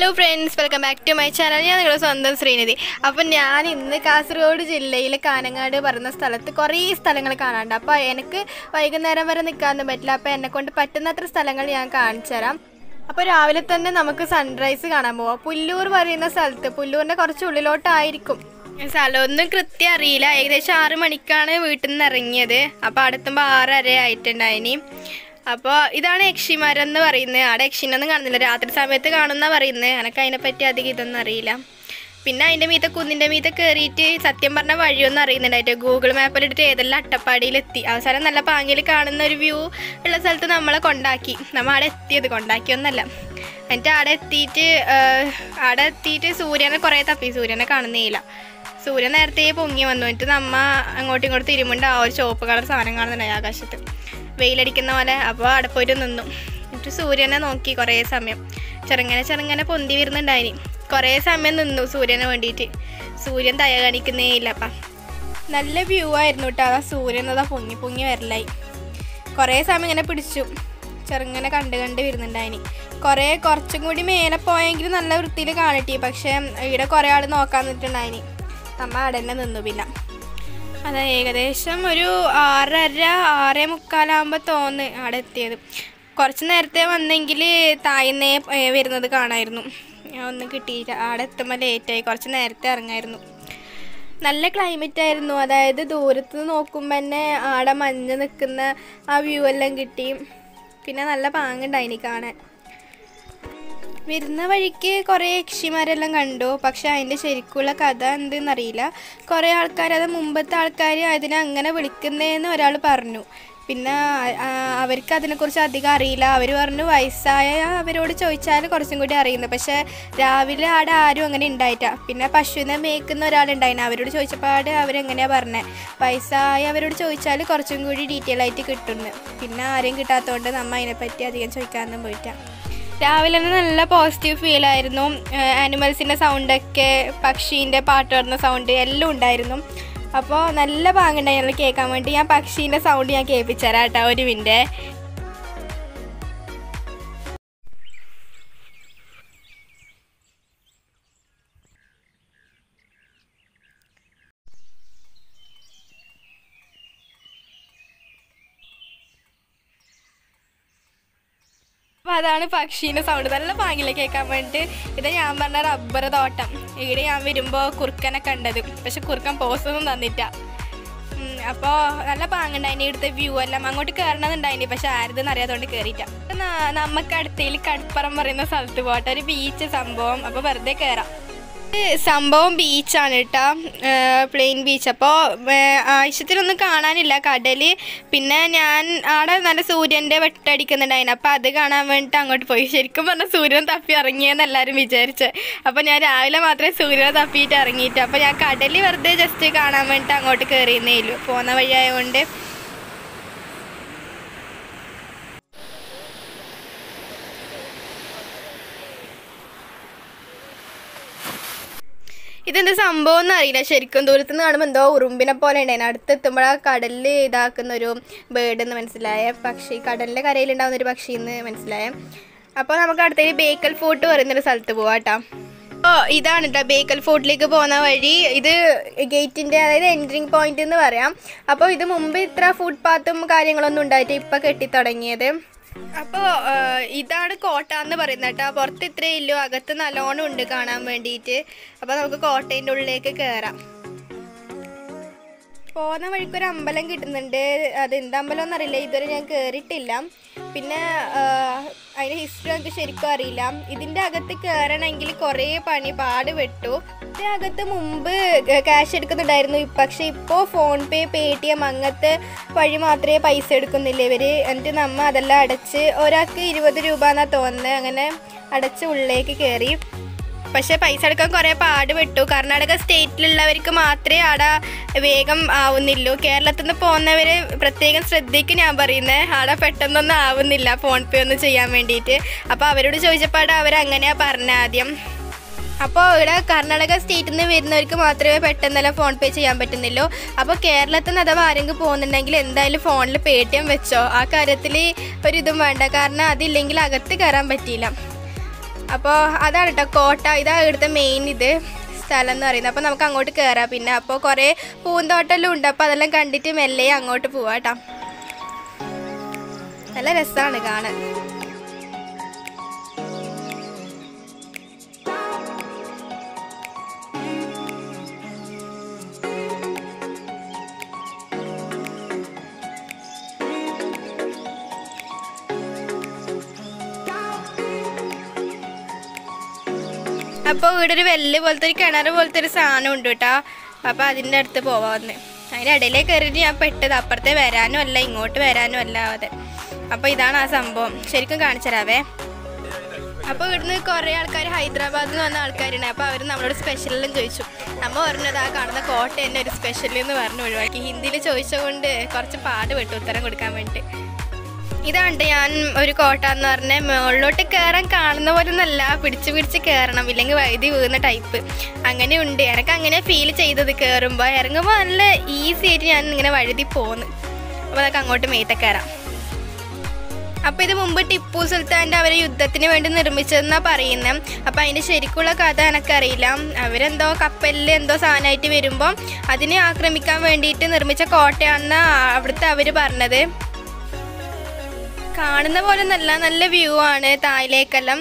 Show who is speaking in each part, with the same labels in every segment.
Speaker 1: Hello friends, welcome back to my channel. ഞാൻ നിങ്ങളുടെ സ്വന്തം ശ്രീനിധി. അപ്പം ഞാൻ ഇന്ന് കാസർഗോഡ് ജില്ലയിലെ കാനങ്ങാട് പറയുന്ന സ്ഥലത്ത് കുറേ സ്ഥലങ്ങൾ കാണാനുണ്ട്. അപ്പോൾ എനിക്ക് വൈകുന്നേരം വരെ നിൽക്കാനൊന്നും പറ്റില്ല. അപ്പോൾ എന്നെക്കൊണ്ട് പറ്റുന്നത്ര സ്ഥലങ്ങൾ ഞാൻ കാണിച്ചു തരാം. അപ്പോൾ രാവിലെ തന്നെ നമുക്ക് സൺറൈസ് കാണാൻ പോവാം. പുല്ലൂർ പറയുന്ന സ്ഥലത്ത്, പുല്ലൂരിൻ്റെ കുറച്ച് ഉള്ളിലോട്ടായിരിക്കും. സ്ഥലമൊന്നും കൃത്യം അറിയില്ല. ഏകദേശം 6 മണിക്കാണ് വീട്ടിൽ നിന്ന് ഇറങ്ങിയത്. അപ്പോൾ അടുത്തുമ്പോൾ 6:30 ആയിട്ടുണ്ടായിനി. അപ്പോൾ ഇതാണ് യക്ഷിമരം എന്ന് പറയുന്നത്. അവിടെ യക്ഷിനൊന്നും കാണുന്നില്ല, രാത്രി സമയത്ത് കാണുന്ന പറയുന്നത്. എനിക്ക് അതിനെപ്പറ്റി അധികം ഇതൊന്നും അറിയില്ല. പിന്നെ അതിൻ്റെ മീതെ കുന്നിൻ്റെ മീതെ കയറിയിട്ട് സത്യം പറഞ്ഞ വഴിയൊന്നും അറിയുന്നുണ്ടായിട്ട് ഗൂഗിൾ മാപ്പിലിട്ടിട്ട് ഏതെല്ലാം അട്ടപ്പാടിയിലെത്തി. അവസാനം നല്ല പാങ്ങിൽ കാണുന്ന ഒരു വ്യൂ ഉള്ള സ്ഥലത്ത് നമ്മളെ കൊണ്ടാക്കി. നമ്മൾ അവിടെ എത്തിയത്, കൊണ്ടാക്കിയൊന്നല്ല. എന്നിട്ട് അവിടെ എത്തിയിട്ട് സൂര്യനെ കുറേ തപ്പി, സൂര്യനെ കാണുന്നേയില്ല. സൂര്യൻ നേരത്തെ പൊങ്ങി വന്നു. എന്നിട്ട് നമ്മ അങ്ങോട്ടും ഇങ്ങോട്ടും തിരുമുണ്ട്. ആ ഒരു ചുവപ്പ് കളർ സാധനം കാണുന്നുണ്ടായി ആകാശത്ത്, വെയിലടിക്കുന്ന പോലെ. അപ്പോൾ അവിടെ പോയിട്ട് നിന്നു. എന്നിട്ട് സൂര്യനെ നോക്കി കുറേ സമയം. ചെറുങ്ങനെ പൊന്തി വരുന്നുണ്ടായിനി. കുറേ സമയം നിന്നു സൂര്യന് വേണ്ടിയിട്ട്. സൂര്യൻ തയ കാണിക്കുന്നേ ഇല്ലപ്പം. നല്ല വ്യൂ ആയിരുന്നു കേട്ടോ. അതാ സൂര്യൻ അതാ പൊങ്ങി വരലായി. കുറേ സമയം ഇങ്ങനെ പിടിച്ചു. ചെറുങ്ങനെ കണ്ട് വരുന്നുണ്ടായിനി. കുറച്ചും കൂടി മേലെ പോയെങ്കിൽ നല്ല വൃത്തിയിൽ കാണിട്ടി. പക്ഷേ ഇവിടെ കുറേ ആൾ നോക്കാൻ നിന്നിട്ടുണ്ടായിനി. നമ്മൾ അവിടെ തന്നെ നിന്നു. പിന്നെ അത് ഏകദേശം ഒരു 6:30-6:45 തോന്നുന്നു അവിടെ എത്തിയത്. കുറച്ച് നേരത്തെ വന്നെങ്കിൽ താഴ്ന്നേ വരുന്നത് കാണാമായിരുന്നു. ഒന്നും കിട്ടിയില്ല. അവിടെ എത്തുമ്പോൾ ലേറ്റായി. കുറച്ച് നേരത്തെ ഇറങ്ങായിരുന്നു. നല്ല ക്ലൈമറ്റ് ആയിരുന്നു. അതായത് ദൂരത്ത് നോക്കുമ്പോൾ തന്നെ ആടെ മഞ്ഞ് നിൽക്കുന്ന ആ വ്യൂ എല്ലാം കിട്ടി. പിന്നെ നല്ല പാങ്ങുണ്ടായിനി കാണാൻ. വരുന്ന വഴിക്ക് കുറേ യക്ഷിമാരെല്ലാം കണ്ടു. പക്ഷെ അതിൻ്റെ ശരിക്കുള്ള കഥ എന്തെന്നറിയില്ല. കുറേ ആൾക്കാർ, അത് മുമ്പത്തെ ആൾക്കാർ അതിനെ അങ്ങനെ വിളിക്കുന്നതെന്ന് ഒരാൾ പറഞ്ഞു. പിന്നെ അവർക്ക് അതിനെക്കുറിച്ച് അധികം അറിയില്ല. അവർ പറഞ്ഞു വയസ്സായ അവരോട് ചോദിച്ചാൽ കുറച്ചും കൂടി അറിയുന്നു. പക്ഷേ രാവിലെ അവിടെ ആരും അങ്ങനെ ഉണ്ടായിട്ടാ. പിന്നെ പശുവിനെ മേയ്ക്കുന്ന ഒരാളുണ്ടായിന്. അവരോട് ചോദിച്ചപ്പോൾ അവരെങ്ങനെയാണ് പറഞ്ഞത്, വയസ്സായ അവരോട് ചോദിച്ചാൽ കുറച്ചും കൂടി ഡീറ്റെയിൽ ആയിട്ട് കിട്ടുന്നു. പിന്നെ ആരെയും കിട്ടാത്തതുകൊണ്ട് നമ്മൾ അതിനെപ്പറ്റി അധികം ചോദിക്കാനൊന്നും പോയിട്ടാണ്. രാവിലെ തന്നെ നല്ല പോസിറ്റീവ് ഫീലായിരുന്നു. ആനിമൽസിൻ്റെ സൗണ്ടൊക്കെ, പക്ഷീൻ്റെ പാട്ട് വരുന്ന സൗണ്ട് എല്ലാം ഉണ്ടായിരുന്നു. അപ്പോൾ നല്ല പാങ്ങുണ്ടായിരുന്നു കേൾക്കാൻ വേണ്ടി. ഞാൻ പക്ഷീൻ്റെ സൗണ്ട് ഞാൻ കേൾപ്പിച്ചു തരാം കേട്ടോ, ഒരു മിനിറ്റ്. അപ്പോൾ അതാണ് പക്ഷീൻ്റെ സൗണ്ട്. നല്ല പാങ്ങില്ല കേൾക്കാൻ വേണ്ടിയിട്ട്. ഇത് ഞാൻ പറഞ്ഞ റബ്ബർ തോട്ടം. ഇവിടെ ഞാൻ വരുമ്പോൾ കുറുക്കനെ കണ്ടത്. പക്ഷെ കുറുക്കൻ പോസ്റ്റൊന്നും തന്നിട്ട. അപ്പോൾ നല്ല പാങ്ങുണ്ടായിന്. ഇവിടുത്തെ വ്യൂ എല്ലാം. അങ്ങോട്ട് കയറണമെന്നുണ്ടായിന്, പക്ഷെ ആരുതെന്ന് അറിയാത്തതുകൊണ്ട് കയറിയിട്ട. നമുക്ക് അടുത്തയിൽ കടപ്പുറം പറയുന്ന സ്ഥലത്ത് പോട്ടെ. ഒരു ബീച്ച് സംഭവം. അപ്പോൾ വെറുതെ കയറാം. സംഭവം ബീച്ചാണ് കേട്ടോ, പ്ലെയിൻ ബീച്ച്. അപ്പോൾ ആവശ്യത്തിനൊന്നും കാണാനില്ല, കടൽ. പിന്നെ ഞാൻ അവിടെ നല്ല സൂര്യൻ്റെ വെട്ടടിക്കുന്നുണ്ടായിരുന്നു. അപ്പോൾ അത് കാണാൻ വേണ്ടിയിട്ട് അങ്ങോട്ട് പോയി. ശരിക്കും പറഞ്ഞാൽ സൂര്യനെ തപ്പി ഇറങ്ങിയെന്ന് എല്ലാവരും വിചാരിച്ചത്. അപ്പോൾ ഞാൻ രാവിലെ മാത്രമേ സൂര്യനെ തപ്പിയിട്ട് ഇറങ്ങിയിട്ട്. അപ്പോൾ ഞാൻ കടൽ വെറുതെ ജസ്റ്റ് കാണാൻ വേണ്ടിയിട്ട് അങ്ങോട്ട് കയറിയെന്നേ ഉള്ളൂ, പോകുന്ന വഴിയായതുകൊണ്ട്. ഇതെന്ത് സംഭവം എന്ന് അറിയില്ല ശരിക്കും. ദൂരത്തു നിന്ന് കാണുമ്പോൾ എന്തോ ഉറുമ്പിനെ പോലെ ഉണ്ടായിരുന്നു. അടുത്തെത്തുമ്പോഴാണ് കടലിൽ ഇതാക്കുന്നൊരു ബേർഡ് എന്ന് മനസ്സിലായ. പക്ഷി, കടലിൻ്റെ കരയിലുണ്ടാകുന്നൊരു പക്ഷി എന്ന് മനസ്സിലായ. അപ്പോൾ നമുക്ക് അടുത്തൊരു ബേക്കൽ ഫോർട്ട് പറയുന്നൊരു സ്ഥലത്ത് പോവാം കേട്ടോ. അപ്പോൾ ഇതാണ് കേട്ടോ ബേക്കൽ ഫോർട്ടിലേക്ക് പോകുന്ന വഴി. ഇത് ഗേറ്റിൻ്റെ, അതായത് എൻട്രിങ് പോയിന്റ് എന്ന് പറയാം. അപ്പോൾ ഇത് മുമ്പ് ഇത്ര ഫുട്പാത്തും കാര്യങ്ങളൊന്നും ഉണ്ടായിട്ട് ഇപ്പോൾ കെട്ടിത്തുടങ്ങിയത്. അപ്പോൾ ഇതാണ് കോട്ട എന്ന് പറയുന്നത് കേട്ടോ. പുറത്ത് ഇത്രയേ ഇല്ലൂ, അകത്ത് നല്ലോണം ഉണ്ട് കാണാൻ വേണ്ടിയിട്ട്. അപ്പോൾ നമുക്ക് കോട്ടേൻ്റെ ഉള്ളിലേക്ക് കയറാം. പോകുന്ന വഴിക്കൊരു അമ്പലം കിട്ടുന്നുണ്ട്. അത് എന്ത് അമ്പലം എന്നറിയില്ല, ഇതുവരെ ഞാൻ കയറിയിട്ടില്ല. പിന്നെ അതിൻ്റെ ഹിസ്റ്ററി എനിക്ക് ശരിക്കും അറിയില്ല. ഇതിൻ്റെ അകത്ത് കയറണമെങ്കിൽ കുറേ പാട് പെട്ടു. ഇതിൻ്റെ അകത്ത് മുമ്പ് ക്യാഷ് എടുക്കുന്നുണ്ടായിരുന്നു. പക്ഷേ ഇപ്പോൾ ഫോൺ പേ, പേടിഎം അങ്ങനത്തെ വഴി മാത്രമേ പൈസ എടുക്കുന്നില്ല ഇവർ. എന്നിട്ട് നമ്മൾ അതെല്ലാം അടച്ച്, ഒരാൾക്ക് 20 രൂപ എന്നാണ് തോന്നുന്നത്. അങ്ങനെ അടച്ച് ഉള്ളിലേക്ക് കയറി. പക്ഷേ പൈസ എടുക്കാൻ കുറേ പാടുപെട്ടു. കർണാടക സ്റ്റേറ്റിലുള്ളവർക്ക് മാത്രമേ അവിടെ വേഗം ആവുന്നില്ലൂ. കേരളത്തിൽ നിന്ന് പോകുന്നവർ പ്രത്യേകം ശ്രദ്ധിക്കും ഞാൻ പറയുന്നത്. അവിടെ പെട്ടെന്നൊന്നും ആവുന്നില്ല ഫോൺ പേ ഒന്ന് ചെയ്യാൻ വേണ്ടിയിട്ട്. അപ്പോൾ അവരോട് ചോദിച്ചപ്പോൾ അവരങ്ങനെയാണ് പറഞ്ഞത് ആദ്യം. അപ്പോൾ ഇവിടെ കർണാടക സ്റ്റേറ്റിൽ നിന്ന് വരുന്നവർക്ക് മാത്രമേ പെട്ടെന്നെല്ലാം ഫോൺ പേ ചെയ്യാൻ പറ്റുന്നില്ലോ. അപ്പോൾ കേരളത്തിൽ നിന്ന് അഥവാ ആരെങ്കിലും പോകുന്നുണ്ടെങ്കിൽ എന്തായാലും ഫോണിൽ പേടിഎം വെച്ചോ. ആ കാര്യത്തിൽ ഒരിതും വേണ്ട, കാരണം അതില്ലെങ്കിൽ അകത്ത് കയറാൻ പറ്റിയില്ല. അപ്പോൾ അതാണ് കേട്ടോ കോട്ട. ഇതാണ് ഇവിടുത്തെ മെയിൻ സ്ഥലം എന്ന് പറയുന്നത്. അപ്പോൾ നമുക്ക് അങ്ങോട്ട് കയറാം. പിന്നെ അപ്പോൾ കുറേ പൂന്തോട്ടമെല്ലാം ഉണ്ട്. അപ്പോൾ അതെല്ലാം കണ്ടിട്ട് മെല്ലെ അങ്ങോട്ട് പോവാം കേട്ടോ. നല്ല രസമാണ് കാണാൻ. അപ്പോൾ ഇവിടെ ഒരു വെല്ല് പോലത്തെ ഒരു കിണർ പോലത്തെ ഒരു സാധനം ഉണ്ട് കേട്ടോ. അപ്പോൾ അതിൻ്റെ അടുത്ത് പോവാമെന്ന്. അതിൻ്റെ ഇടയിലേക്ക് കയറിയിട്ട് ഞാൻ പെട്ടത്. അപ്പുറത്തെ വരാനും അല്ല ഇങ്ങോട്ട് വരാനും അല്ല അതെ. അപ്പോൾ ഇതാണ് ആ സംഭവം. ശരിക്കും കാണിച്ചു തരാവേ. അപ്പോൾ ഇവിടുന്ന് കുറേ ആൾക്കാർ ഹൈദരാബാദിൽ നിന്ന് വന്ന ആൾക്കാരുണ്ട്. അപ്പോൾ അവർ നമ്മളോട് സ്പെഷ്യലെല്ലാം ചോദിച്ചു. നമ്മൾ പറഞ്ഞത് ആ കാണുന്ന കോട്ട തന്നെ ഒരു സ്പെഷ്യൽ എന്ന് പറഞ്ഞ് ഒഴിവാക്കി. ഹിന്ദിയിൽ ചോദിച്ചതുകൊണ്ട് കുറച്ച് പാടുപെട്ടു ഉത്തരം കൊടുക്കാൻ വേണ്ടിയിട്ട്. ഇതാണ് ഞാൻ ഒരു കോട്ട എന്ന് പറഞ്ഞാൽ മുകളിലോട്ട് കയറാൻ കാണുന്ന പോലെ ഒന്നല്ല, പിടിച്ച് കയറണം, ഇല്ലെങ്കിൽ വഴുതി വീഴുന്ന ടൈപ്പ് അങ്ങനെയുണ്ട്. എനിക്ക് അങ്ങനെ ഫീൽ ചെയ്തത്. കയറുമ്പോൾ ഇറങ്ങുമ്പോൾ നല്ല ഈസി ആയിട്ട് ഞാൻ ഇങ്ങനെ വഴുതി പോന്ന്. അപ്പോൾ അതൊക്കെ അങ്ങോട്ട് മേത്തെ കയറാം. അപ്പോൾ ഇത് മുമ്പ് ടിപ്പു സുൽത്താൻ്റെ അവരെ യുദ്ധത്തിന് വേണ്ടി നിർമ്മിച്ചതെന്നാണ് പറയുന്നത്. അപ്പോൾ അതിൻ്റെ ശരിക്കുള്ള കഥ എനിക്കറിയില്ല. അവരെന്തോ കപ്പലിൽ എന്തോ സാധനമായിട്ട് വരുമ്പോൾ അതിനെ ആക്രമിക്കാൻ വേണ്ടിയിട്ട് നിർമ്മിച്ച കോട്ടയാണെന്നാണ് അവിടുത്തെ അവർ പറഞ്ഞത്. കാണുന്ന പോലെ നല്ല വ്യൂ ആണ്. താഴേക്കെല്ലാം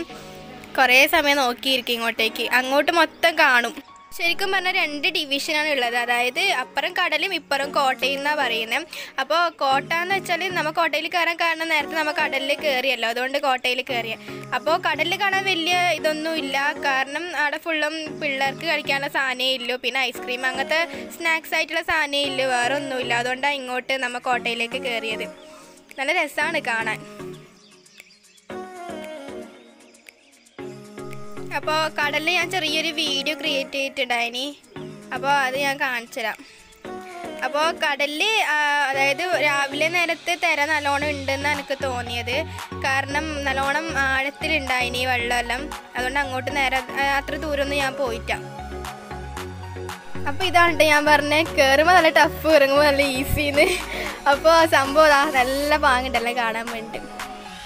Speaker 1: കുറേ സമയം നോക്കിയിരിക്കും ഇങ്ങോട്ടേക്ക്. അങ്ങോട്ട് മൊത്തം കാണും. ശരിക്കും പറഞ്ഞാൽ 2 ഡിവിഷനാണ് ഉള്ളത്. അതായത് അപ്പുറം കടലും ഇപ്പുറം കോട്ടയും എന്നാണ് പറയുന്നത്. അപ്പോൾ കോട്ട എന്ന് വെച്ചാൽ നമ്മൾ കോട്ടയിൽ കയറാൻ കാരണം നേരത്തെ നമ്മൾ കടലിൽ കയറിയല്ലോ, അതുകൊണ്ട് കോട്ടയിൽ കയറിയ. അപ്പോൾ കടലിൽ കാണാൻ വലിയ ഇതൊന്നും ഇല്ല. കാരണം അവിടെ ഫുള്ളും പിള്ളേർക്ക് കഴിക്കാനുള്ള സാധനമേ ഇല്ലു. പിന്നെ ഐസ്ക്രീം അങ്ങനത്തെ സ്നാക്സ് ആയിട്ടുള്ള സാധനമേ ഇല്ലു. വേറെ ഒന്നുമില്ല. അതുകൊണ്ടാണ് ഇങ്ങോട്ട് നമ്മൾ കോട്ടയിലേക്ക് കയറിയത്. നല്ല രസമാണ് കാണാൻ. അപ്പോൾ കടലിൽ ഞാൻ ചെറിയൊരു വീഡിയോ ക്രിയേറ്റ് ചെയ്തിട്ടുണ്ടായിനി. അപ്പോൾ അത് ഞാൻ കാണിച്ചു തരാം. അപ്പോൾ കടലിൽ അതായത് രാവിലെ നേരത്തെ തിര നല്ലോണം ഉണ്ടെന്നാണ് എനിക്ക് തോന്നിയത്. കാരണം നല്ലോണം ആഴത്തിലുണ്ടായിനി വെള്ളമെല്ലാം. അതുകൊണ്ട് അങ്ങോട്ട് അത്ര ദൂരമൊന്നും ഞാൻ പോയിട്ടാ. അപ്പോൾ ഇതാണ് ഞാൻ പറഞ്ഞത്, കയറുമ്പോൾ നല്ല ടഫ്, ഇറങ്ങുമ്പോൾ നല്ല ഈസിന്ന്. അപ്പോൾ സംഭവം നല്ല പാങ്ങുണ്ടല്ലോ കാണാൻ വേണ്ടി.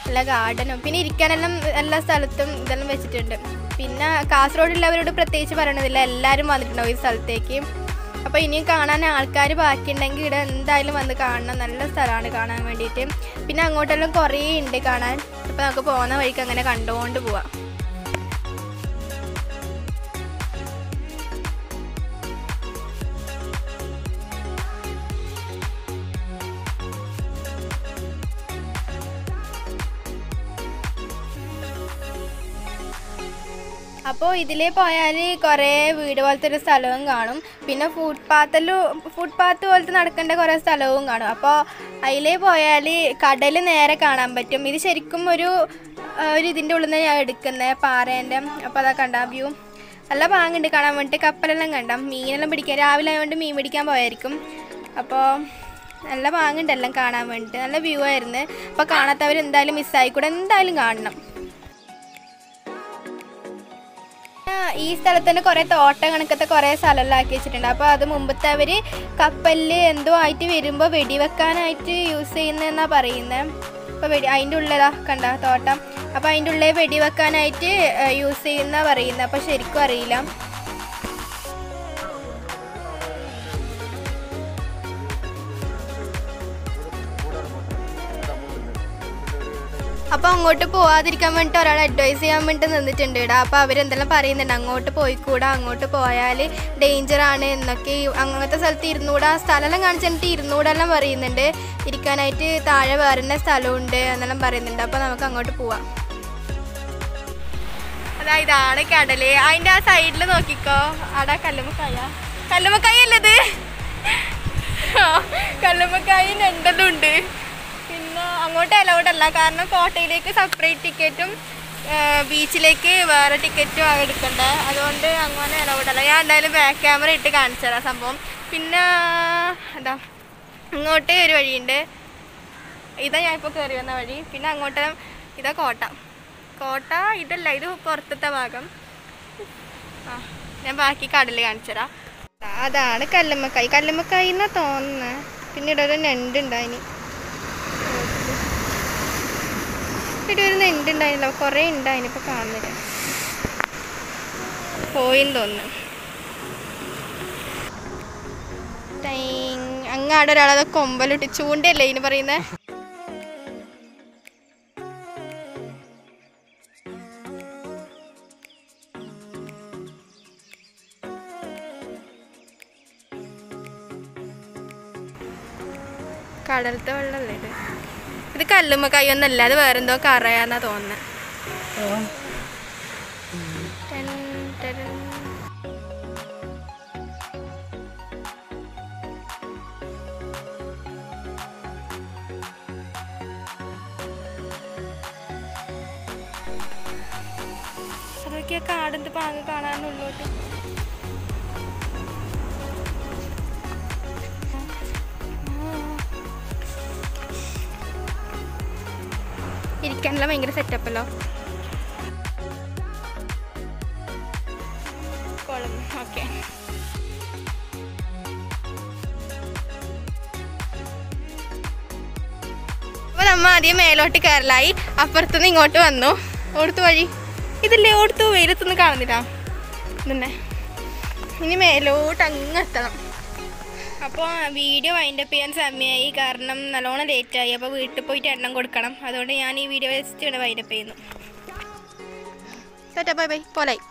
Speaker 1: നല്ല ഗാർഡനും പിന്നെ ഇരിക്കാനെല്ലാം എല്ലാ സ്ഥലത്തും ഇതെല്ലാം വെച്ചിട്ടുണ്ട്. പിന്നെ കാസർഗോഡുള്ളവരോട് പ്രത്യേകിച്ച് പറയണതില്ല, എല്ലാവരും വന്നിട്ടുണ്ടാവും ഈ സ്ഥലത്തേക്ക്. അപ്പോൾ ഇനിയും കാണാൻ ആൾക്കാർ ബാക്കിയുണ്ടെങ്കിൽ ഇവിടെ എന്തായാലും വന്ന് കാണണം. നല്ല സ്ഥലമാണ് കാണാൻ വേണ്ടിയിട്ട്. പിന്നെ അങ്ങോട്ടെല്ലാം കുറേ ഉണ്ട് കാണാൻ. അപ്പോൾ നമുക്ക് പോകുന്ന വഴിക്ക് അങ്ങനെ കണ്ടുകൊണ്ട് പോവാം. അപ്പോൾ ഇതിലേ പോയാൽ കുറേ വീട് പോലത്തെ ഒരു സ്ഥലവും കാണും. പിന്നെ ഫുട്പാത്ത് പോലത്തെ നടക്കേണ്ട കുറേ സ്ഥലവും കാണും. അപ്പോൾ അതിലേ പോയാൽ കടൽ നേരെ കാണാൻ പറ്റും. ഇത് ശരിക്കും ഒരു ഇതിൻ്റെ ഉള്ളിൽ നിന്ന് ഞാൻ എടുക്കുന്നത് പാറേൻ്റെ. അപ്പോൾ അതാ കണ്ട വ്യൂ നല്ല പാങ്ങുണ്ട് കാണാൻ വേണ്ടിയിട്ട്. കപ്പലെല്ലാം കണ്ട മീനെല്ലാം പിടിക്കാൻ രാവിലെ ആയതുകൊണ്ട് മീൻ പിടിക്കാൻ പോയായിരിക്കും. അപ്പോൾ നല്ല പാങ്ങുണ്ട് എല്ലാം കാണാൻ വേണ്ടിയിട്ട്. നല്ല വ്യൂ ആയിരുന്നു. അപ്പോൾ കാണാത്തവർ എന്തായാലും മിസ്സായിക്കൂടെ, എന്തായാലും കാണണം. ഈ സ്ഥലത്ത് തന്നെ കുറേ തോട്ടം കണക്കത്തെ കുറേ സ്ഥലമെല്ലാം ആക്കി വെച്ചിട്ടുണ്ട്. അപ്പോൾ അത് മുമ്പത്തെ അവർ കപ്പലിൽ എന്തോ ആയിട്ട് വരുമ്പോൾ വെടിവെക്കാനായിട്ട് യൂസ് ചെയ്യുന്നതെന്നാണ് പറയുന്നത്. അപ്പോൾ അതിൻ്റെ ഉള്ളിലാ കണ്ട തോട്ടം. അപ്പോൾ അതിൻ്റെ ഉള്ളിൽ വെടിവെക്കാനായിട്ട് യൂസ് ചെയ്യുന്ന പറയുന്നത്. അപ്പോൾ ശരിക്കും അറിയില്ല. അപ്പോൾ അങ്ങോട്ട് പോവാതിരിക്കാൻ വേണ്ടിയിട്ട് ഒരാൾ അഡ്വൈസ് ചെയ്യാൻ വേണ്ടിയിട്ട് നിന്നിട്ടുണ്ട് ഇവിടെ. അപ്പോൾ അവരെന്തെല്ലാം പറയുന്നുണ്ട്, അങ്ങോട്ട് പോയിക്കൂടാ, അങ്ങോട്ട് പോയാൽ ഡേഞ്ചറാണ് എന്നൊക്കെ, അങ്ങനത്തെ സ്ഥലത്ത് ഇരുന്നൂടാ, സ്ഥലമെല്ലാം കാണിച്ചിട്ട് ഇരുന്നൂടെല്ലാം പറയുന്നുണ്ട്. ഇരിക്കാനായിട്ട് താഴെ വേറെ സ്ഥലമുണ്ട് എന്നെല്ലാം പറയുന്നുണ്ട്. അപ്പോൾ നമുക്ക് അങ്ങോട്ട് പോവാം. അതായത് ഇതാണ് കടൽ. അതിൻ്റെ ആ സൈഡിൽ നോക്കിക്കോ, അവിടെ കല്ലുമ്മക്കായ അല്ലത്, കല്ലുമ്മക്കായ രണ്ടെല്ലാം ഉണ്ട്. പിന്നെ അങ്ങോട്ട് അലൗഡല്ല, കാരണം കോട്ടയിലേക്ക് സെപ്പറേറ്റ് ടിക്കറ്റും ബീച്ചിലേക്ക് വേറെ ടിക്കറ്റും എടുക്കണ്ട. അതുകൊണ്ട് അങ്ങനെ അലൗഡല്ല. ഞാൻ എന്തായാലും ബാക്ക് ക്യാമറ ഇട്ട് കാണിച്ചു തരാം സംഭവം. പിന്നെ എന്താ ഇങ്ങോട്ട് ഒരു വഴിയുണ്ട്, ഇതാ ഞാൻ ഇപ്പോൾ കയറി വന്ന വഴി. പിന്നെ അങ്ങോട്ട് ഇതാ കോട്ട ഇതല്ല, ഇത് പുറത്തത്തെ ഭാഗം. ഞാൻ ബാക്കി കടൽ കാണിച്ചു തരാം. അതാണ് കല്ലുമ്മക്കായി എന്നാ തോന്നുന്നത്. പിന്നീട് ഒരു ഞണ്ടുണ്ടായിനി, ഇവിടെ ഒരു നെണ്ടുണ്ടായില്ല, കുറേ ഉണ്ടായിന്, ഇപ്പോൾ കാണുന്നില്ല. പോയിന്ന് തോന്നുന്നു. അങ്ങാടെ ഒരാളത് കൊമ്പലിട്ട് ചൂണ്ടയല്ലേ ഇതിന് പറയുന്നത്. കടലത്തെ വെള്ളമല്ലേ ഇത്? ഇത് കല്ലുമ്മ കൈയൊന്നല്ല, അത് വേറെന്തോ കറയാന്നാ തോന്നുന്നത്. അതൊക്കെ കാടിന്റെ പാങ്ങ് കാണാനുള്ളോട്ട്. ഇരിക്കാനുള്ള ഭയങ്കര സെറ്റപ്പല്ലോ. ഓക്കെ, അപ്പൊ നമ്മ ആദ്യം മേലോട്ട് കയറലായി. അപ്പുറത്തുനിന്ന് ഇങ്ങോട്ട് വന്നു. ഓടുത്തു വഴി ഇതില്ലേ, ഓടുത്തു വെയിലത്തൊന്നും കാണുന്നില്ല. ഇതന്നെ ഇനി മേലോട്ട് അങ്ങ് എത്തണം. അപ്പോൾ വീഡിയോ വൈൻഡപ്പ് ചെയ്യാൻ സമയമായി, കാരണം നല്ലോണം ലേറ്റായി. അപ്പോൾ വീട്ടിൽ പോയിട്ട് എണ്ണം കൊടുക്കണം. അതുകൊണ്ട് ഞാൻ ഈ വീഡിയോ വെച്ചിട്ട് ഇവിടെ വൈൻഡപ്പ് ചെയ്യുന്നു. Bye bye, പോലായി.